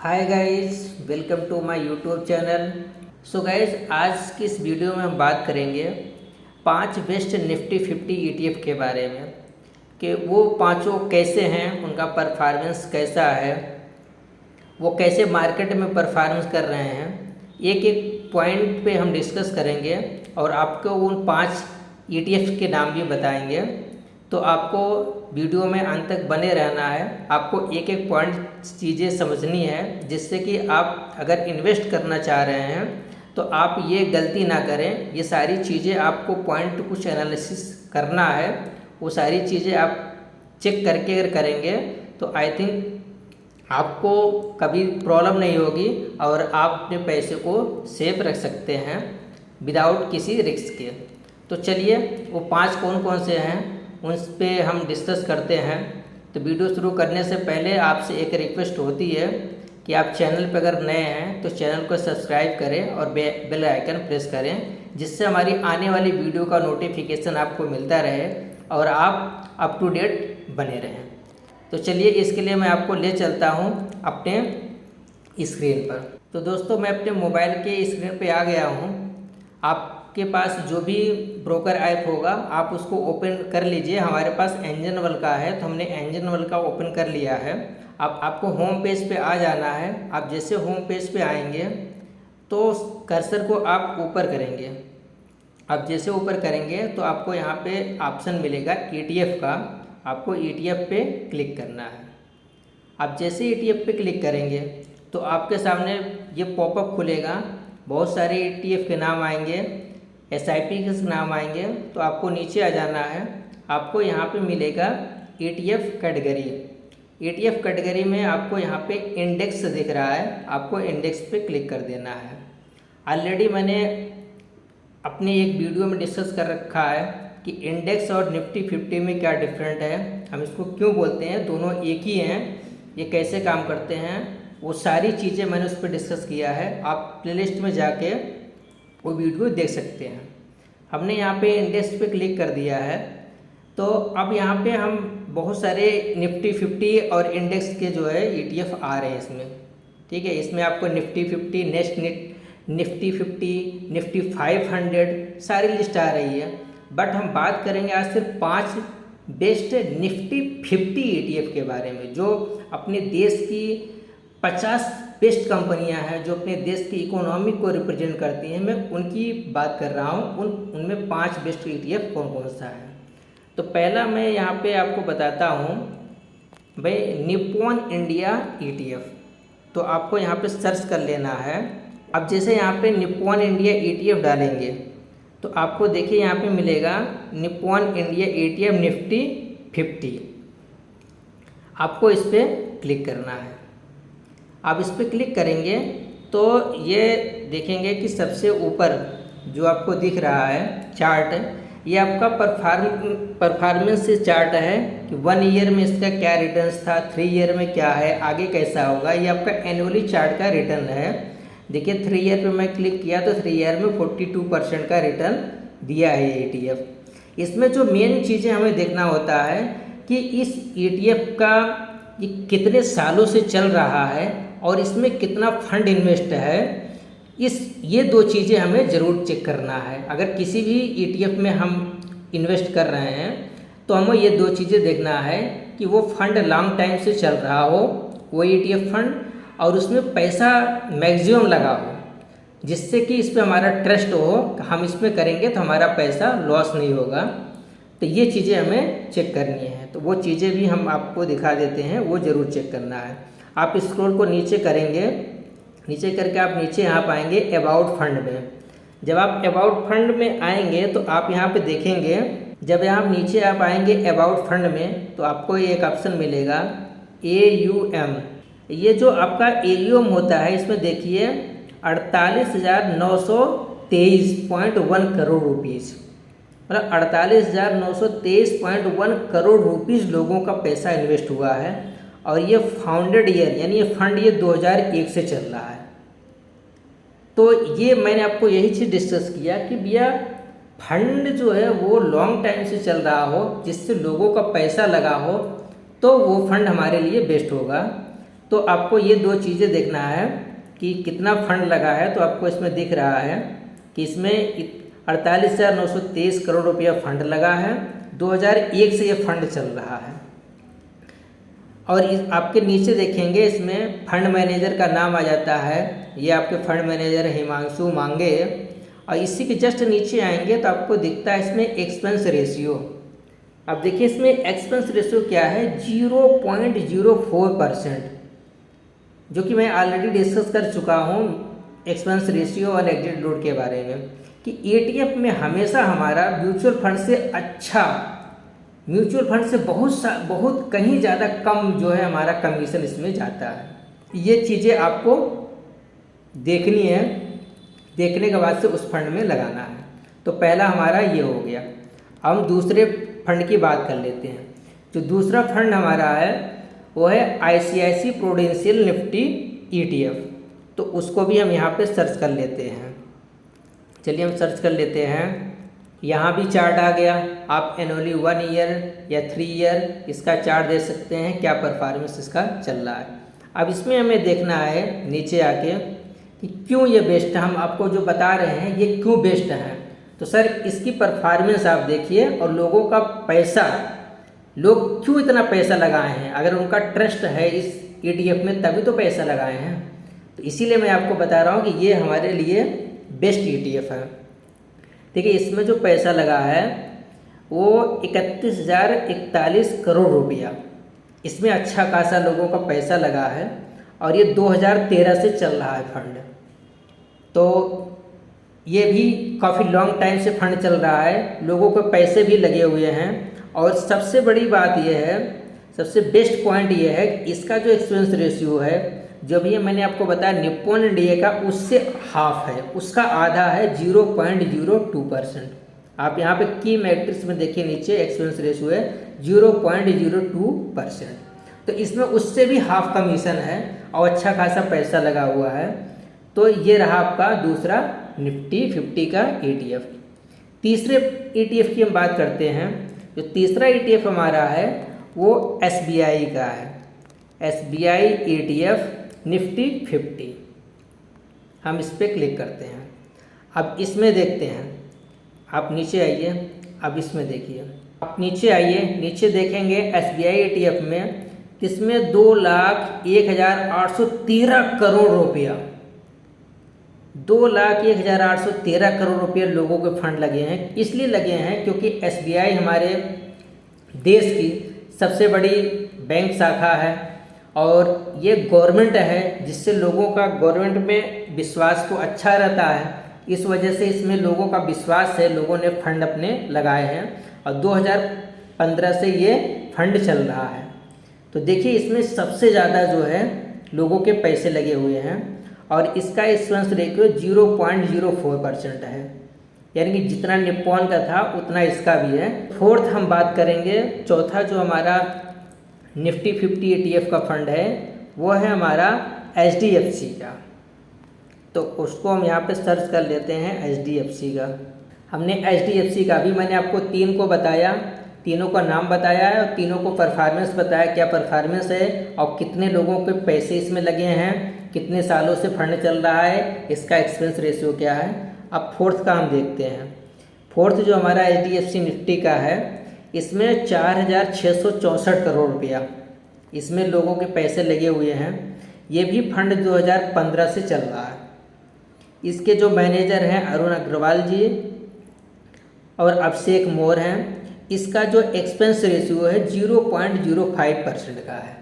Hi guys, welcome to my YouTube channel. So guys, आज की इस वीडियो में हम बात करेंगे 5 बेस्ट निफ्टी 50 ईटीएफ के बारे में कि वो पांचों कैसे हैं, उनका परफॉर्मेंस कैसा है, वो कैसे मार्केट में परफॉर्मेंस कर रहे हैं। एक एक पॉइंट पे हम डिस्कस करेंगे और आपको उन 5 ईटीएफ के नाम भी बताएंगे। तो आपको वीडियो में अंत तक बने रहना है। आपको एक एक पॉइंट चीज़ें समझनी है, जिससे कि आप अगर इन्वेस्ट करना चाह रहे हैं तो आप ये गलती ना करें। ये सारी चीज़ें आपको पॉइंट कुछ एनालिसिस करना है, वो सारी चीज़ें आप चेक करके अगर करेंगे तो आई थिंक आपको कभी प्रॉब्लम नहीं होगी और आप अपने पैसे को सेफ रख सकते हैं विदाउट किसी रिस्क के। तो चलिए, वो 5 कौन कौन से हैं उन पे हम डिस्कस करते हैं। तो वीडियो शुरू करने से पहले आपसे एक रिक्वेस्ट होती है कि आप चैनल पर अगर नए हैं तो चैनल को सब्सक्राइब करें और बेल आइकन प्रेस करें, जिससे हमारी आने वाली वीडियो का नोटिफिकेशन आपको मिलता रहे और आप अप टू डेट बने रहें। तो चलिए, इसके लिए मैं आपको ले चलता हूँ अपने स्क्रीन पर। तो दोस्तों, मैं अपने मोबाइल के स्क्रीन पे आ गया हूँ। आपके पास जो भी ब्रोकर ऐप होगा आप उसको ओपन कर लीजिए। हमारे पास एंजनवल का है तो हमने एंजनवल का ओपन कर लिया है। अब आपको होम पेज पे आ जाना है। आप जैसे होम पेज पे आएंगे तो कर्सर को आप ऊपर करेंगे। आप जैसे ऊपर करेंगे तो आपको यहाँ पे ऑप्शन मिलेगा ईटीएफ का। आपको ईटीएफ पे क्लिक करना है। आप जैसे ईटीएफ पे क्लिक करेंगे तो आपके सामने ये पॉपअप खुलेगा। बहुत सारे ईटीएफ के नाम आएंगे, एसआईपी के नाम आएंगे। तो आपको नीचे आ जाना है। आपको यहाँ पे मिलेगा ईटीएफ कैटेगरी। ईटीएफ कैटेगरी में आपको यहाँ पे इंडेक्स दिख रहा है, आपको इंडेक्स पे क्लिक कर देना है। ऑलरेडी मैंने अपने एक वीडियो में डिस्कस कर रखा है कि इंडेक्स और निफ्टी 50 में क्या डिफरेंट है, हम इसको क्यों बोलते हैं, दोनों एक ही हैं, ये कैसे काम करते हैं, वो सारी चीज़ें मैंने उस पर डिस्कस किया है। आप प्लेलिस्ट में जाके वो वीडियो देख सकते हैं। हमने यहाँ पे इंडेक्स पे क्लिक कर दिया है। तो अब यहाँ पे हम बहुत सारे निफ्टी 50 और इंडेक्स के जो है ईटीएफ आ रहे हैं इसमें। ठीक है, इसमें आपको निफ्टी 50, नेक्स्ट निफ्टी 50, निफ्टी 500 सारी लिस्ट आ रही है। बट हम बात करेंगे आज सिर्फ 5 बेस्ट निफ्टी 50 ईटीएफ के बारे में, जो अपने देश की 50 बेस्ट कंपनियां हैं, जो अपने देश की इकोनॉमी को रिप्रेजेंट करती हैं। मैं उनकी बात कर रहा हूँ। उनमें 5 बेस्ट ईटीएफ कौन कौन सा है। तो पहला मैं यहाँ पे आपको बताता हूँ भाई, निप्पॉन इंडिया ईटीएफ। तो आपको यहाँ पे सर्च कर लेना है। अब जैसे यहाँ पे निप्पॉन इंडिया ईटीएफ डालेंगे तो आपको देखिए यहाँ पे मिलेगा निप्पॉन इंडिया ईटीएफ निफ्टी 50। आपको इस पर क्लिक करना है। आप इस पर क्लिक करेंगे तो ये देखेंगे कि सबसे ऊपर जो आपको दिख रहा है चार्ट, ये आपका परफॉर्मेंस चार्ट है कि 1 ईयर में इसका क्या रिटर्न्स था, 3 ईयर में क्या है, आगे कैसा होगा। ये आपका एनुअली चार्ट का रिटर्न है। देखिए 3 ईयर पे मैं क्लिक किया तो 3 ईयर में 42% का रिटर्न दिया है ईटीएफ। इसमें जो मेन चीज़ें हमें देखना होता है कि इस ईटीएफ का ये कितने सालों से चल रहा है और इसमें कितना फंड इन्वेस्ट है। ये 2 चीज़ें हमें ज़रूर चेक करना है। अगर किसी भी ईटीएफ में हम इन्वेस्ट कर रहे हैं तो हमें ये 2 चीज़ें देखना है कि वो फंड लॉन्ग टाइम से चल रहा हो, वो ईटीएफ फंड, और उसमें पैसा मैक्सिमम लगा हो, जिससे कि इस पर हमारा ट्रस्ट हो, हम इसमें करेंगे तो हमारा पैसा लॉस नहीं होगा। तो ये चीज़ें हमें चेक करनी है। तो वो चीज़ें भी हम आपको दिखा देते हैं, वो ज़रूर चेक करना है। आप स्क्रॉल को नीचे करेंगे, नीचे करके आप नीचे यहाँ पाएंगे अबाउट फंड में। जब आप अबाउट फंड में आएंगे तो आप यहाँ पे देखेंगे, जब यहाँ नीचे आप आएंगे अबाउट फंड में तो आपको ये एक ऑप्शन मिलेगा AUM। ये जो आपका AUM होता है, इसमें देखिए 48,923.1 करोड़ रुपीज़, मतलब 48,923.1 करोड़ रुपीज़ लोगों का पैसा इन्वेस्ट हुआ है। और ये फाउंडेड ईयर यानी ये फंड ये 2001 से चल रहा है। तो ये मैंने आपको यही चीज़ डिस्कस किया कि भैया फंड जो है वो लॉन्ग टाइम से चल रहा हो, जिससे लोगों का पैसा लगा हो, तो वो फंड हमारे लिए बेस्ट होगा। तो आपको ये दो चीज़ें देखना है कि कितना फंड लगा है। तो आपको इसमें दिख रहा है कि इसमें 48,923 करोड़ रुपया फंड लगा है। 2001 से ये फंड चल रहा है। और आपके नीचे देखेंगे इसमें फंड मैनेजर का नाम आ जाता है। ये आपके फंड मैनेजर हिमांशु मांगे। और इसी के जस्ट नीचे आएंगे तो आपको दिखता है इसमें एक्सपेंस रेशियो। अब देखिए इसमें एक्सपेंस रेशियो क्या है, 0.04%, जो कि मैं ऑलरेडी डिस्कस कर चुका हूँ एक्सपेंस रेशियो और एग्जिट लोड के बारे में, कि ETF में हमेशा हमारा म्यूचुअल फंड से अच्छा, म्यूचुअल फंड से बहुत कहीं ज़्यादा कम जो है हमारा कमीशन इसमें जाता है। ये चीज़ें आपको देखनी है, देखने के बाद से उस फंड में लगाना है। तो पहला हमारा ये हो गया। हम दूसरे फंड की बात कर लेते हैं। जो दूसरा फंड हमारा है वो है ICICI प्रूडेंशियल निफ्टी ETF। तो उसको भी हम यहाँ पे सर्च कर लेते हैं। चलिए हम सर्च कर लेते हैं। यहाँ भी चार्ट आ गया। आप एनुअली 1 ईयर या 3 ईयर इसका चार्ट दे सकते हैं, क्या परफॉर्मेंस इसका चल रहा है। अब इसमें हमें देखना है नीचे आके कि क्यों ये बेस्ट है। हम आपको जो बता रहे हैं ये क्यों बेस्ट है। तो सर इसकी परफॉर्मेंस आप देखिए और लोगों का पैसा, लोग क्यों इतना पैसा लगाए हैं। अगर उनका ट्रस्ट है इस ETF में तभी तो पैसा लगाए हैं। तो इसीलिए मैं आपको बता रहा हूँ कि ये हमारे लिए बेस्ट ETF है। देखिए इसमें जो पैसा लगा है वो 31,041 करोड़ रुपया, इसमें अच्छा खासा लोगों का पैसा लगा है। और ये 2013 से चल रहा है फंड। तो ये भी काफ़ी लॉन्ग टाइम से फंड चल रहा है, लोगों के पैसे भी लगे हुए हैं। और सबसे बड़ी बात यह है, सबसे बेस्ट पॉइंट ये है कि इसका जो एक्सपेंस रेशियो है, जो भी मैंने आपको बताया निप्पॉन इंडिया का उससे हाफ है, उसका आधा है, 0.02%। आप यहाँ पे की मैट्रिक्स में देखिए नीचे एक्सपेंस रेशियो है 0.02%। तो इसमें उससे भी हाफ कमीशन है और अच्छा खासा पैसा लगा हुआ है। तो ये रहा आपका दूसरा निफ्टी 50 का ETF। तीसरे ETF की हम बात करते हैं। जो तीसरा ETF हमारा है वो SBI का है, SBI ETF निफ्टी 50। हम इस पर क्लिक करते हैं। अब इसमें देखते हैं, आप नीचे आइए। अब इसमें देखिए, आप नीचे आइए, नीचे देखेंगे SBI ETF में, इसमें 2,01,813 करोड़ रुपया, 2,01,813 करोड़ रुपये लोगों के फंड लगे हैं। इसलिए लगे हैं क्योंकि SBI हमारे देश की सबसे बड़ी बैंक शाखा है और ये गवर्नमेंट है, जिससे लोगों का गवर्नमेंट में विश्वास तो अच्छा रहता है। इस वजह से इसमें लोगों का विश्वास है, लोगों ने फंड अपने लगाए हैं और 2015 से ये फंड चल रहा है। तो देखिए इसमें सबसे ज़्यादा जो है लोगों के पैसे लगे हुए हैं और इसका एक्सपेंस रेशियो 0.04% है, यानी कि जितना निप्पॉन का था उतना इसका भी है। फोर्थ हम बात करेंगे, चौथा जो हमारा निफ्टी 50 ETF का फंड है वो है हमारा HDFC का। तो उसको हम यहाँ पे सर्च कर लेते हैं HDFC का। हमने HDFC का भी मैंने आपको 3 को बताया, तीनों का नाम बताया है और तीनों को परफॉर्मेंस बताया, क्या परफॉर्मेंस है और कितने लोगों के पैसे इसमें लगे हैं, कितने सालों से फंड चल रहा है, इसका एक्सपेंस रेशियो क्या है। अब फोर्थ का हम देखते हैं। फोर्थ जो हमारा HDFC निफ्टी का है, इसमें 4,664 करोड़ रुपया इसमें लोगों के पैसे लगे हुए हैं। ये भी फंड 2015 से चल रहा है। इसके जो मैनेजर हैं अरुण अग्रवाल जी और अभिषेक मोर हैं। इसका जो एक्सपेंस रेशियो है 0.05% का है।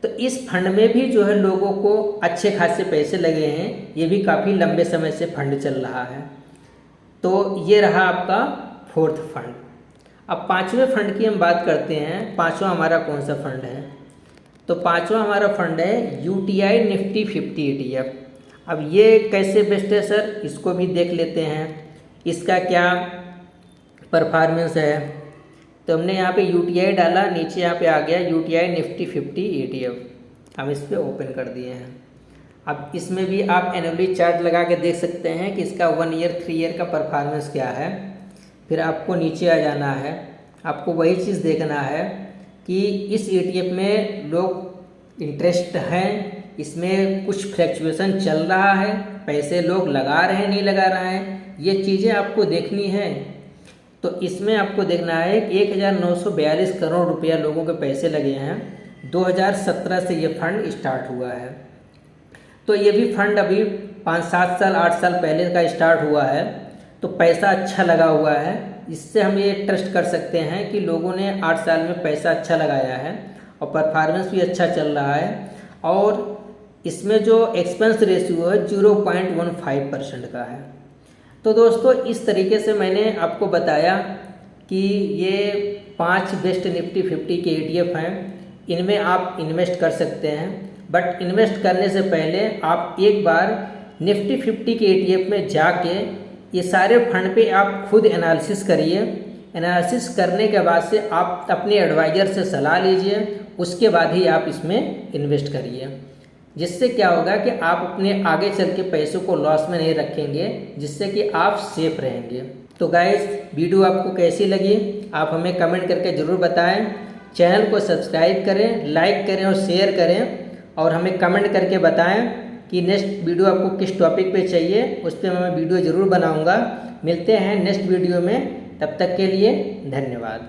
तो इस फंड में भी जो है लोगों को अच्छे खासे पैसे लगे हैं, ये भी काफ़ी लंबे समय से फंड चल रहा है। तो ये रहा आपका फोर्थ फंड। अब पांचवें फंड की हम बात करते हैं। पांचवा हमारा कौन सा फंड है, तो पांचवा हमारा फंड है UTI निफ्टी 50 ETF। अब ये कैसे बेस्ट है सर, इसको भी देख लेते हैं, इसका क्या परफॉर्मेंस है। तो हमने यहाँ पे UTI डाला, नीचे यहाँ पे आ गया UTI निफ्टी 50 ETF। हम इस पर ओपन कर दिए हैं। अब इसमें भी आप एनुअली चार्ट लगा के देख सकते हैं कि इसका 1 ईयर 3 ईयर का परफॉर्मेंस क्या है। फिर आपको नीचे आ जाना है, आपको वही चीज़ देखना है कि इस ETF में लोग इंटरेस्ट है, इसमें कुछ फ्लैक्चुएशन चल रहा है, पैसे लोग लगा रहे हैं नहीं लगा रहे हैं, ये चीज़ें आपको देखनी है। तो इसमें आपको देखना है 1942 करोड़ रुपया लोगों के पैसे लगे हैं। 2017 से ये फंड स्टार्ट हुआ है। तो ये भी फंड अभी 5-7 साल 8 साल पहले का स्टार्ट हुआ है, तो पैसा अच्छा लगा हुआ है। इससे हम ये ट्रस्ट कर सकते हैं कि लोगों ने 8 साल में पैसा अच्छा लगाया है और परफॉर्मेंस भी अच्छा चल रहा है। और इसमें जो एक्सपेंस रेशियो है 0.15% का है। तो दोस्तों इस तरीके से मैंने आपको बताया कि ये 5 बेस्ट निफ्टी 50 के ETF हैं, इनमें आप इन्वेस्ट कर सकते हैं। बट इन्वेस्ट करने से पहले आप एक बार निफ्टी 50 के ETF में जाके ये सारे फंड पे आप खुद एनालिसिस करिए। एनालिसिस करने के बाद से आप अपने एडवाइज़र से सलाह लीजिए, उसके बाद ही आप इसमें इन्वेस्ट करिए। जिससे क्या होगा कि आप अपने आगे चल के पैसों को लॉस में नहीं रखेंगे, जिससे कि आप सेफ रहेंगे। तो गाइस वीडियो आपको कैसी लगी आप हमें कमेंट करके ज़रूर बताएं। चैनल को सब्सक्राइब करें, लाइक करें और शेयर करें, और हमें कमेंट करके बताएं कि नेक्स्ट वीडियो आपको किस टॉपिक पे चाहिए, उस पर मैं वीडियो ज़रूर बनाऊंगा। मिलते हैं नेक्स्ट वीडियो में, तब तक के लिए धन्यवाद।